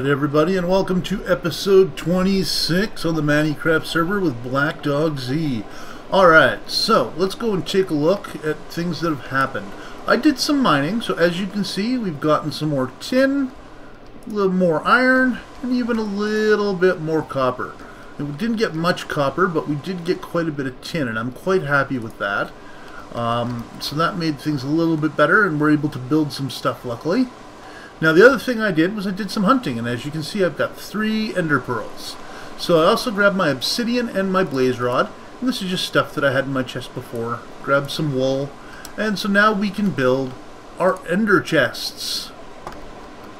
Alright everybody, and welcome to episode 26 on the ManniCraft server with Black Dog Z. Alright, so let's go and take a look at things that have happened. I did some mining, so as you can see we've gotten some more tin, a little more iron, and even a little bit more copper. And we didn't get much copper, but we did get quite a bit of tin, and I'm quite happy with that. So that made things a little bit better, and we're able to build some stuff luckily. Now the other thing I did was I did some hunting, and as you can see I've got 3 ender pearls. So I also grabbed my obsidian and my blaze rod, and this is just stuff that I had in my chest before. Grabbed some wool, and so now we can build our ender chests.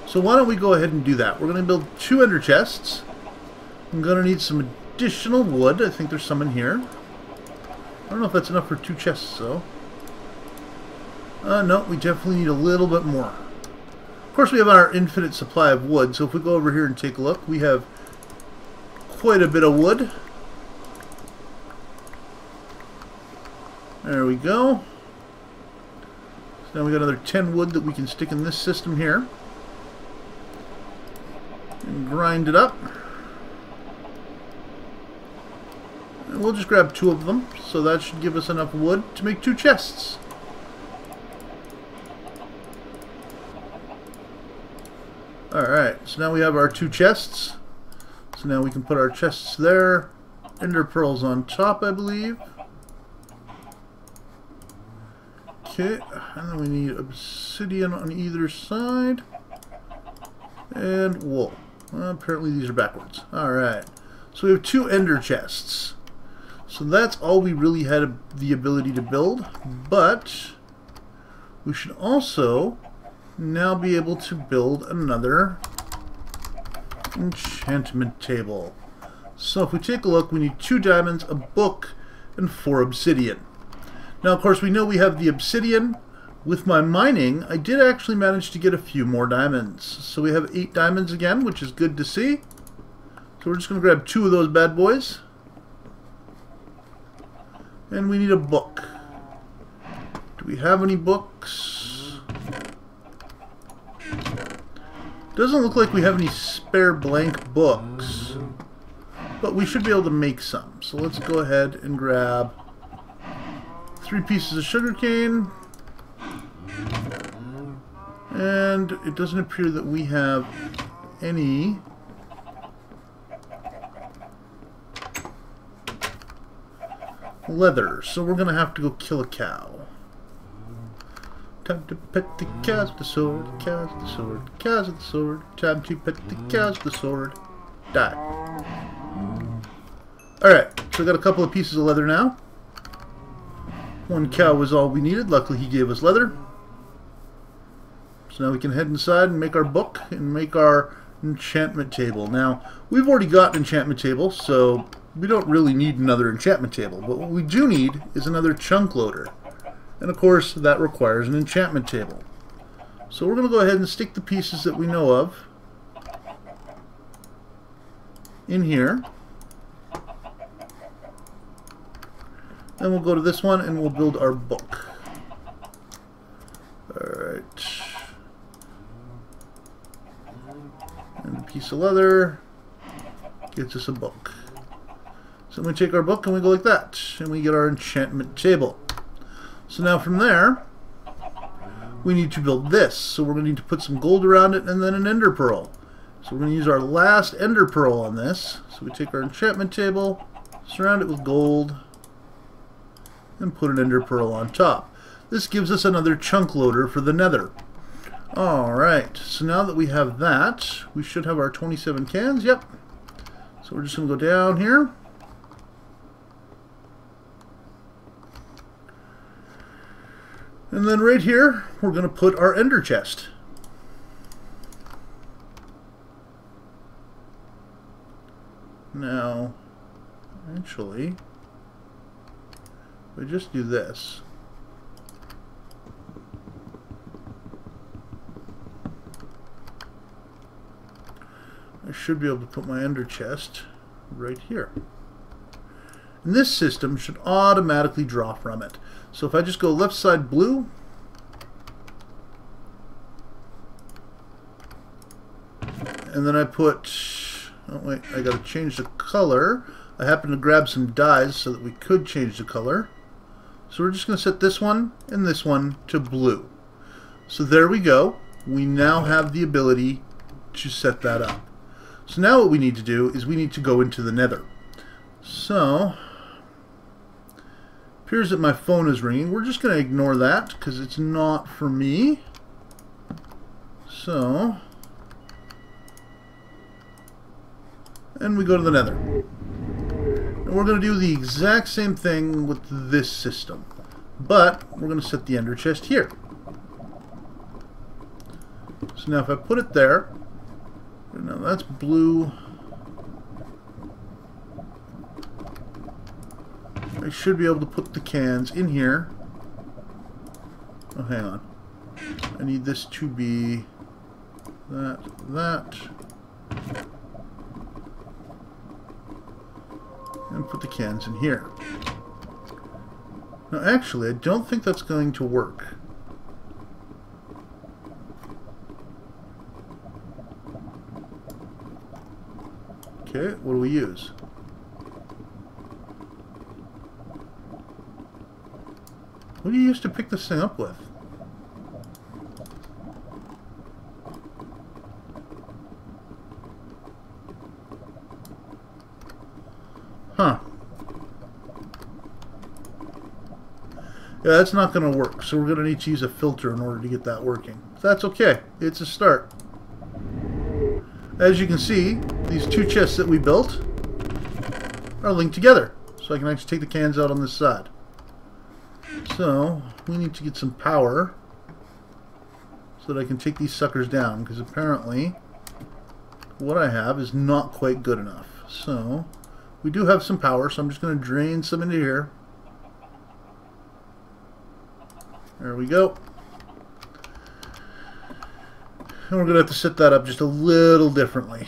So why don't we go ahead and do that. We're going to build 2 ender chests. I'm going to need some additional wood. I think there's some in here. I don't know if that's enough for 2 chests though. No, we definitely need a little bit more. Of course we have our infinite supply of wood, so if we go over here and take a look, we have quite a bit of wood. There we go. So now we got another 10 wood that we can stick in this system here. And grind it up. And we'll just grab 2 of them, so that should give us enough wood to make 2 chests. Alright, so now we have our 2 chests. So now we can put our chests there. Ender pearls on top, I believe. Okay, and then we need obsidian on either side. And wool. Well, apparently these are backwards. Alright, so we have 2 ender chests. So that's all we really had the ability to build. But we should also now be able to build another enchantment table. So if we take a look, we need 2 diamonds, a book, and 4 obsidian. Now of course we know we have the obsidian. With my mining, I did actually manage to get a few more diamonds. So we have 8 diamonds again, which is good to see. So we're just going to grab 2 of those bad boys. And we need a book. Do we have any books? Doesn't look like we have any spare blank books, but we should be able to make some. So let's go ahead and grab 3 pieces of sugarcane, and it doesn't appear that we have any leather, so we're gonna have to go kill a cow. Time to pet the cows with the sword, cows with the sword, cows with the sword. Time to pet the cows with the sword. Die. Alright, so we got a couple of pieces of leather now. 1 cow was all we needed. Luckily he gave us leather. So now we can head inside and make our book and make our enchantment table. Now, we've already got an enchantment table, so we don't really need another enchantment table. But what we do need is another chunk loader. And of course, that requires an enchantment table. So we're going to go ahead and stick the pieces that we know of in here. Then we'll go to this one and we'll build our book. Alright. And a piece of leather gets us a book. So we take our book and we go like that. And we get our enchantment table. So now from there, we need to build this. So we're going to need to put some gold around it and then an ender pearl. So we're going to use our last ender pearl on this. So we take our enchantment table, surround it with gold, and put an ender pearl on top. This gives us another chunk loader for the nether. Alright, so now that we have that, we should have our 27 cans. Yep. So we're just going to go down here. And then right here, we're going to put our ender chest. Now, actually, we just do this. I should be able to put my ender chest right here. And this system should automatically draw from it. So if I just go left side blue, and then I put, oh wait, I gotta change the color. I happened to grab some dyes so that we could change the color. So we're just gonna set this one and this one to blue. So there we go. We now have the ability to set that up. So now what we need to do is we need to go into the Nether. So, appears that my phone is ringing. We're just going to ignore that because it's not for me. So, and we go to the Nether. And we're going to do the exact same thing with this system. But, we're going to set the ender chest here. So now if I put it there, now that's blue. I should be able to put the cans in here. Oh, hang on. I need this to be that. And put the cans in here. Now, actually, I don't think that's going to work. Okay, what do we use? What do you use to pick this thing up with? Huh. Yeah, that's not going to work, so we're going to need to use a filter in order to get that working. That's okay. It's a start. As you can see, these two chests that we built are linked together. So I can actually take the cans out on this side. So, we need to get some power so that I can take these suckers down, because apparently what I have is not quite good enough. So, we do have some power, so I'm just going to drain some into here. There we go. And we're going to have to set that up just a little differently.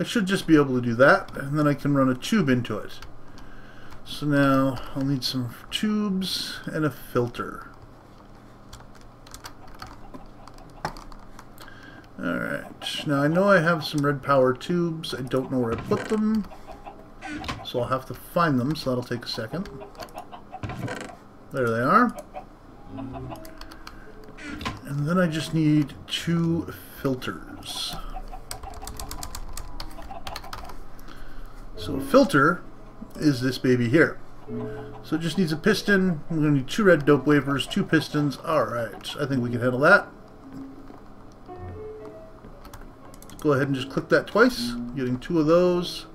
I should just be able to do that, and then I can run a tube into it. So now I'll need some tubes and a filter. Alright, now I know I have some RedPower tubes. I don't know where I put them, so I'll have to find them, so that'll take a second. There they are. And then I just need 2 filters. So a filter is this baby here. So it just needs a piston. We're going to need 2 red dope wafers, 2 pistons. Alright, I think we can handle that. Let's go ahead and just click that twice, getting 2 of those.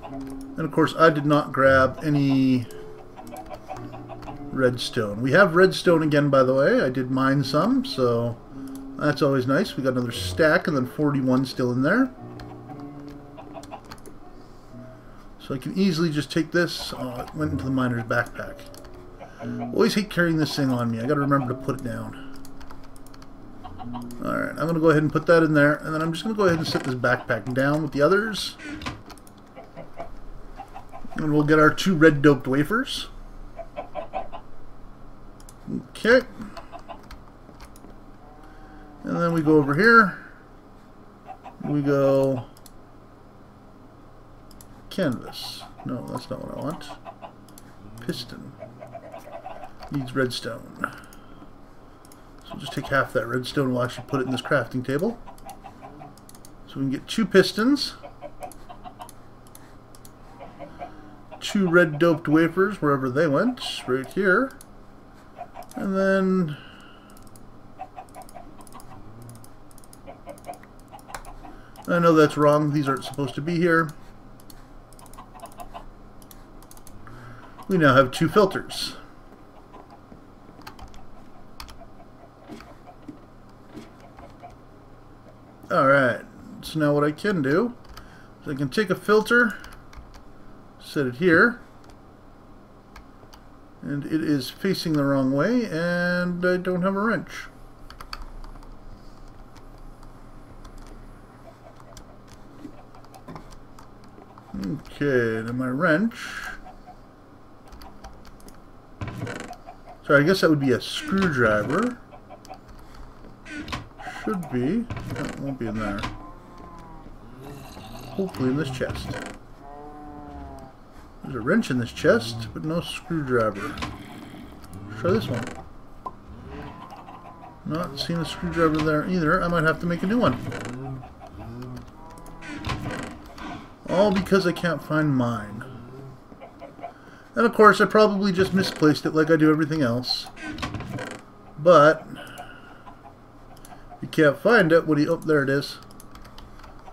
And of course I did not grab any redstone. We have redstone again, by the way. I did mine some, so that's always nice. We got another stack and then 41 still in there. So I can easily just take this. Oh, it went into the miner's backpack. Always hate carrying this thing on me. I gotta remember to put it down. Alright, I'm gonna go ahead and put that in there, and then I'm just gonna go ahead and set this backpack down with the others. And we'll get our 2 red doped wafers. Okay. And then we go over here. We go canvas. No, that's not what I want. Piston. Needs redstone. So we'll just take half that redstone and we'll actually put it in this crafting table. So we can get 2 pistons. 2 red doped wafers wherever they went. Right here. And then I know that's wrong. These aren't supposed to be here. We now have 2 filters. Alright, so now what I can do is I can take a filter, set it here, and it is facing the wrong way, and I don't have a wrench. Okay, then my wrench. Sorry, I guess that would be a screwdriver. Should be. No, it won't be in there. Hopefully in this chest. There's a wrench in this chest, but no screwdriver. Try this one. Not seeing a screwdriver there either. I might have to make a new one. All because I can't find mine. And of course I probably just misplaced it like I do everything else. But if you can't find it, what do you... Oh, there it is.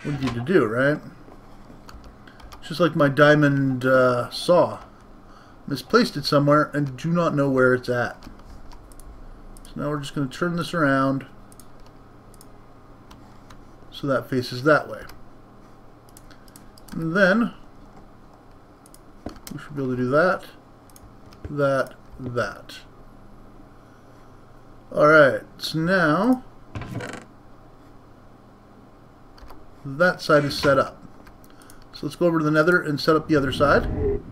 What do you do, right? It's just like my diamond saw. Misplaced it somewhere and do not know where it's at. So now we're just going to turn this around so that faces that way. And then we should be able to do that, that. Alright, so now that side is set up. So let's go over to the Nether and set up the other side. And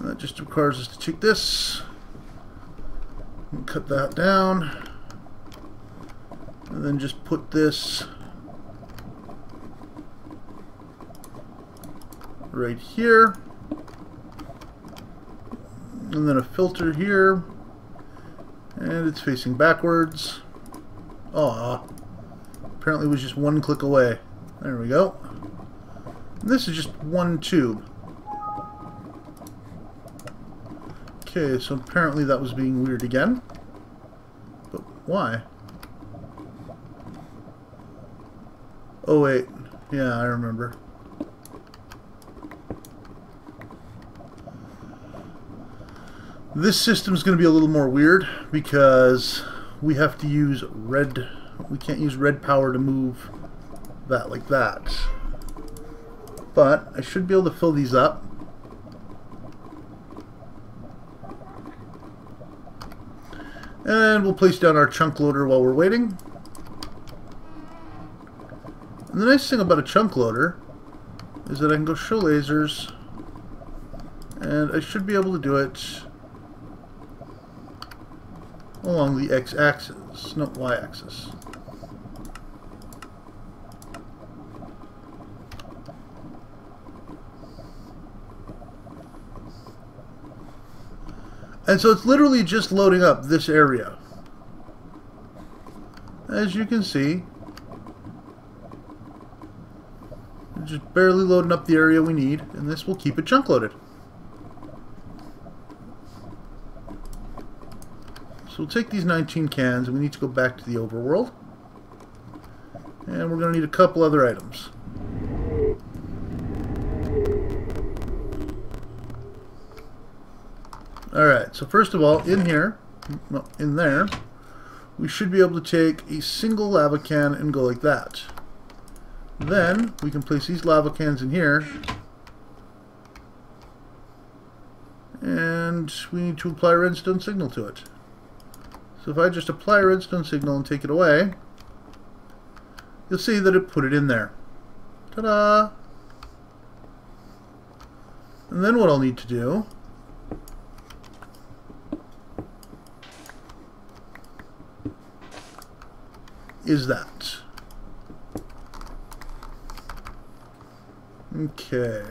that just requires us to take this and cut that down. And then just put this right here. And then a filter here. And it's facing backwards. Aw. Apparently it was just one click away. There we go. And this is just one tube. Okay, so apparently that was being weird again. But why? Oh wait, yeah, I remember. This system's going to be a little more weird because we have to use red. We can't use RedPower to move that like that. But I should be able to fill these up. And we'll place down our chunk loader while we're waiting. And the nice thing about a chunk loader is that I can go show lasers, and I should be able to do it along the x-axis, not y-axis. And so it's literally just loading up this area. As you can see, just barely loading up the area we need, and this will keep it chunk loaded. So we'll take these 19 cans, and we need to go back to the overworld. And we're going to need a couple other items. Alright, so first of all, in here, well, in there, we should be able to take a single lava can and go like that. Then we can place these lava cans in here, and we need to apply a redstone signal to it. So if I just apply a redstone signal and take it away, you'll see that it put it in there. Ta-da! And then what I'll need to do is that. Okay.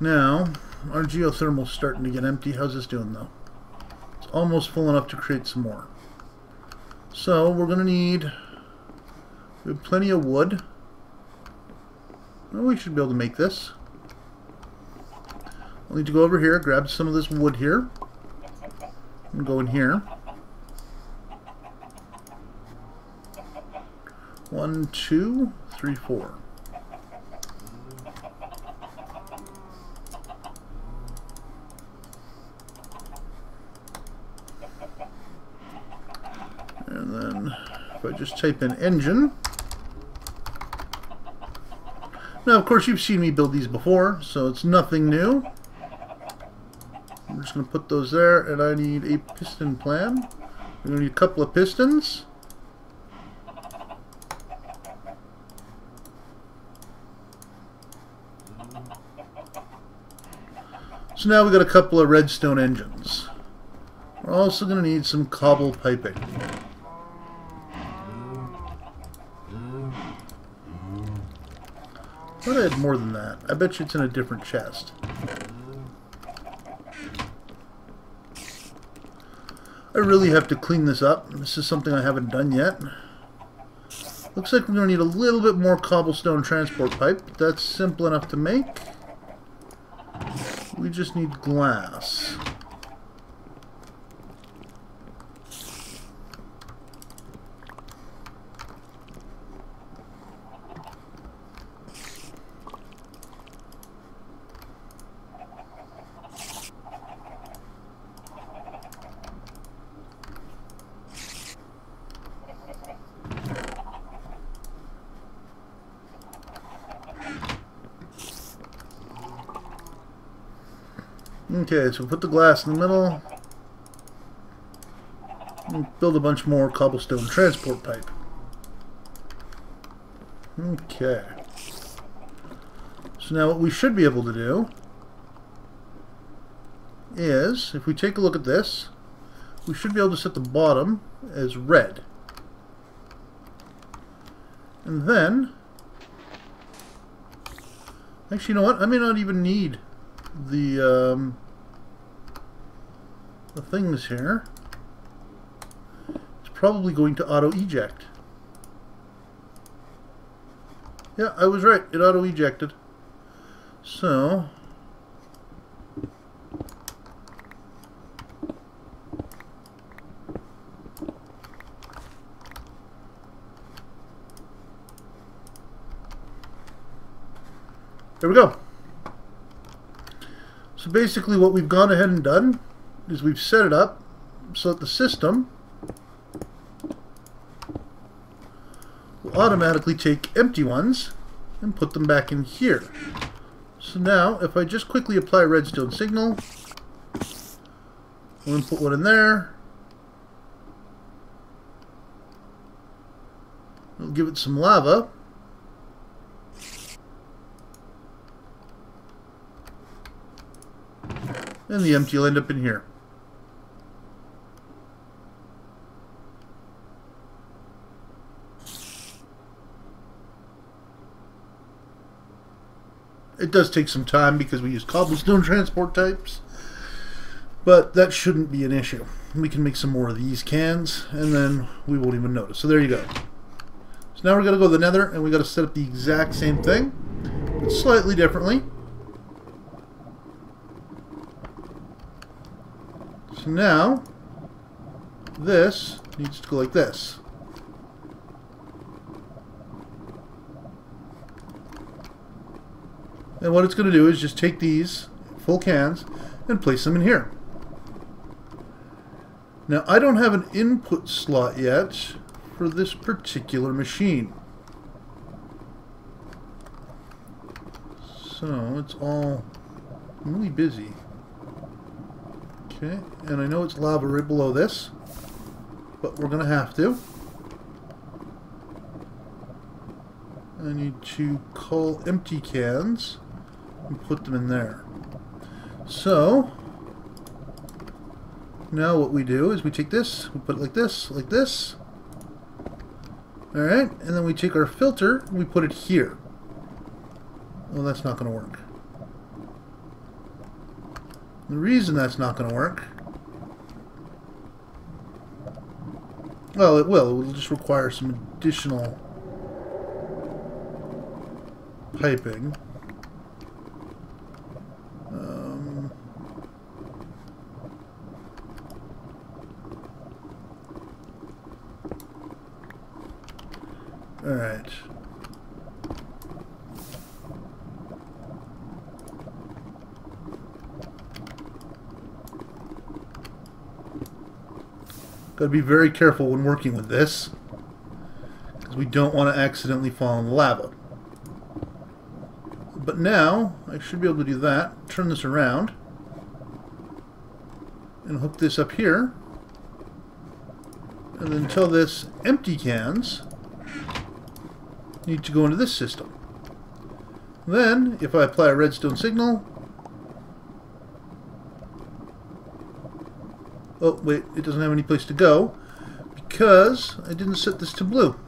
Now, our geothermal's starting to get empty. How's this doing though? It's almost full enough to create some more. So we're going to need, we have plenty of wood. Well, we should be able to make this. I'll need to go over here, grab some of this wood here, and go in here. 1, 2, 3, 4. And then if I just type in engine. Now of course you've seen me build these before, so it's nothing new. We're just going to put those there, and I need a piston plan. We're going to need a couple of pistons. So now we've got a couple of redstone engines. We're also going to need some cobble piping. I thought I had more than that. I bet you it's in a different chest. I really have to clean this up. This is something I haven't done yet. Looks like we're going to need a little bit more cobblestone transport pipe. But that's simple enough to make. We just need glass. Okay, so put the glass in the middle and build a bunch more cobblestone transport pipe. Okay. So now what we should be able to do is, if we take a look at this, we should be able to set the bottom as red. And then, actually, you know what? I may not even need the things here. It's probably going to auto eject. Yeah, I was right. It auto ejected. So there we go. So basically what we've gone ahead and done is we've set it up so that the system will automatically take empty ones and put them back in here. So now if I just quickly apply redstone signal, we'll put one in there. We'll give it some lava. And the empty will end up in here. It does take some time because we use cobblestone transport types, but that shouldn't be an issue. We can make some more of these cans and then we won't even notice. So there you go. So now we're going to go to the Nether and we got to set up the exact same thing, but slightly differently. So now this needs to go like this. And what it's going to do is just take these full cans and place them in here. Now I don't have an input slot yet for this particular machine. So it's all really busy. Okay, and I know it's lava right below this, but we're going to have to. I need to call empty cans and put them in there. So now what we do is we take this, we put it like this, like this. Alright, and then we take our filter and we put it here. Well, that's not going to work. The reason that's not going to work, well, it will. It will just require some additional piping. All right. Got to be very careful when working with this, because we don't want to accidentally fall in the lava. But now I should be able to do that. Turn this around. and hook this up here. And then tell this empty cans need to go into this system. Then, if I apply a redstone signal... Oh, wait, it doesn't have any place to go because I didn't set this to blue.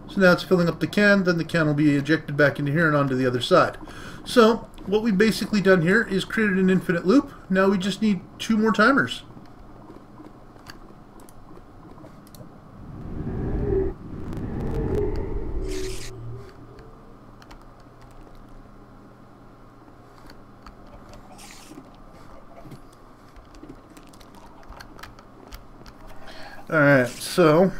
So now it's filling up the can, then the can will be ejected back into here and onto the other side. So, what we've basically done here is created an infinite loop. Now we just need 2 more timers. Alright, so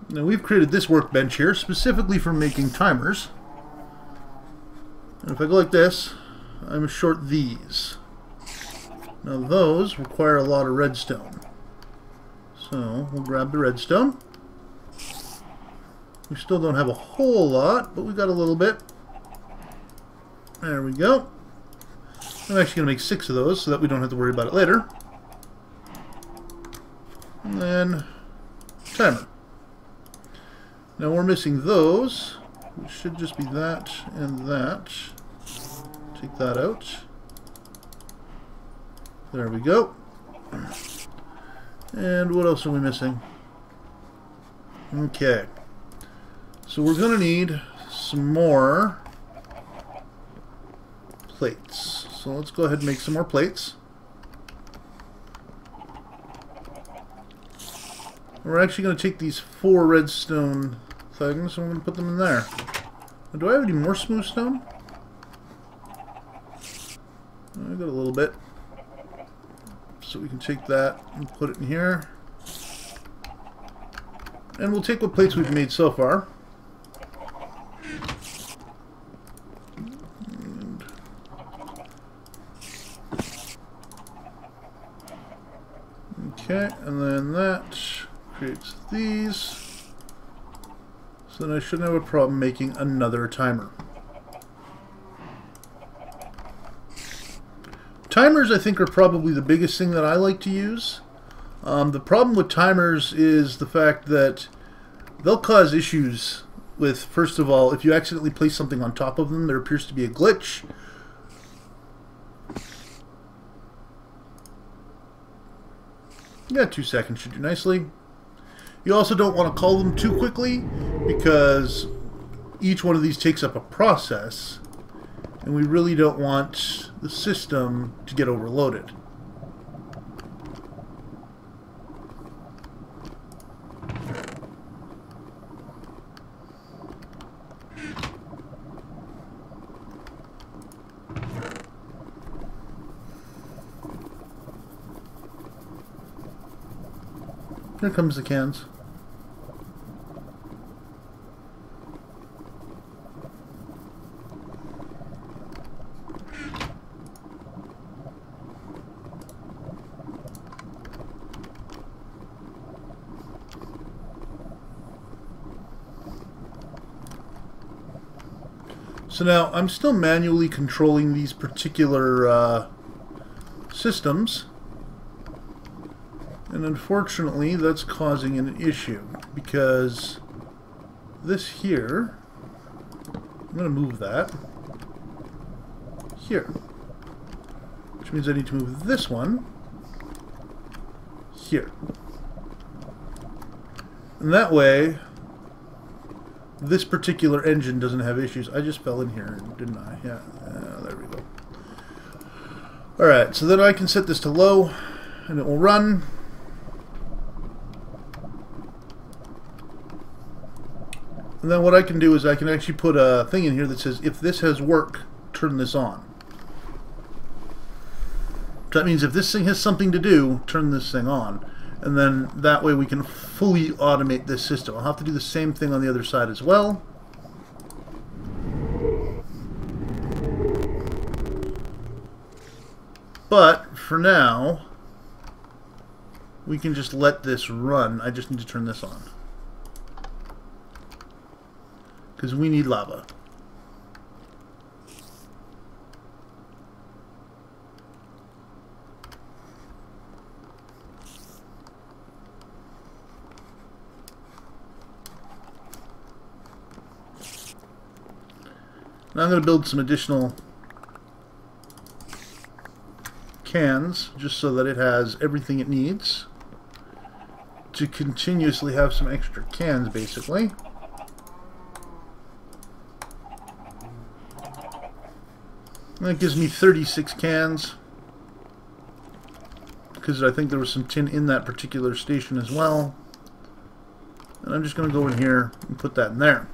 now we've created this workbench here specifically for making timers. And if I go like this, I'm short these. Now those require a lot of redstone. So we'll grab the redstone. We still don't have a whole lot, but we got a little bit. There we go. I'm actually going to make 6 of those so that we don't have to worry about it later. And then timer. Now we're missing those, which should just be that and that. Take that out. There we go. And what else are we missing? Okay. So we're going to need some more plates. So let's go ahead and make some more plates. We're actually going to take these 4 redstone things and we're going to put them in there. Now, do I have any more smooth stone? I got a little bit. So we can take that and put it in here. And we'll take what plates we've made so far. Okay, and then that creates these. So then I shouldn't have a problem making another timer. Timers, I think, are probably the biggest thing that I like to use. The problem with timers is the fact that they'll cause issues with, first of all, if you accidentally place something on top of them, there appears to be a glitch. Yeah, 2 seconds should do nicely. You also don't want to call them too quickly because each one of these takes up a process and we really don't want the system to get overloaded. Here comes the cans. So now I'm still manually controlling these particular systems. And unfortunately, that's causing an issue because this here, I'm going to move that here, which means I need to move this one here. And that way, this particular engine doesn't have issues. I just fell in here, didn't I? Yeah, there we go. Alright, so then I can set this to low, and it will run. And then what I can do is I can actually put a thing in here that says, if this has work, turn this on. So that means if this thing has something to do, turn this thing on. And then that way we can fully automate this system. I'll have to do the same thing on the other side as well. But for now, we can just let this run. I just need to turn this on, because we need lava. Now I'm going to build some additional cans, just so that it has everything it needs to continuously have some extra cans, basically. That gives me 36 cans, because I think there was some tin in that particular station as well. And I'm just going to go in here and put that in there.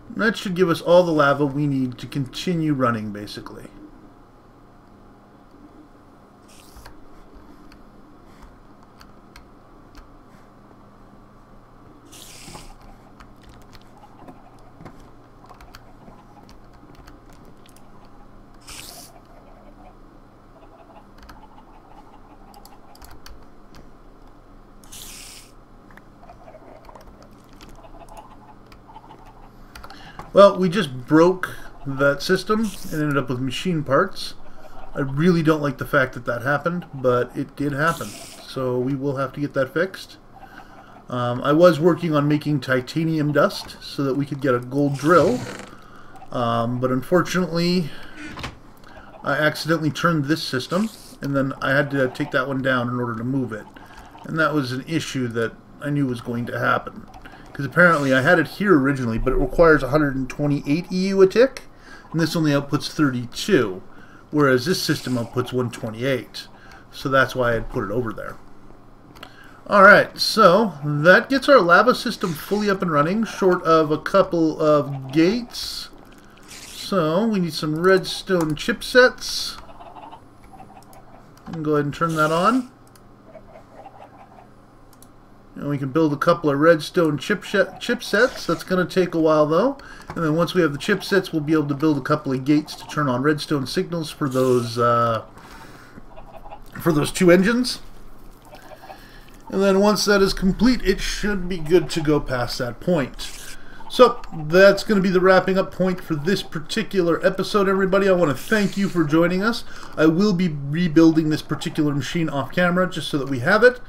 And that should give us all the lava we need to continue running, basically. Well, we just broke that system and ended up with machine parts. I really don't like the fact that that happened, but it did happen. So we will have to get that fixed. I was working on making titanium dust so that we could get a gold drill. But unfortunately, I accidentally turned this system, and then I had to take that one down in order to move it. And that was an issue that I knew was going to happen. Because apparently I had it here originally, but it requires 128 EU a tick, and this only outputs 32, whereas this system outputs 128. So that's why I had put it over there. Alright, so that gets our lava system fully up and running, short of a couple of gates. So we need some redstone chipsets. And go ahead and turn that on. And we can build a couple of redstone chipsets. That's going to take a while, though. And then once we have the chipsets, we'll be able to build a couple of gates to turn on redstone signals for those two engines. And then once that is complete, it should be good to go past that point. So that's going to be the wrapping up point for this particular episode, everybody. I want to thank you for joining us. I will be rebuilding this particular machine off camera just so that we have it.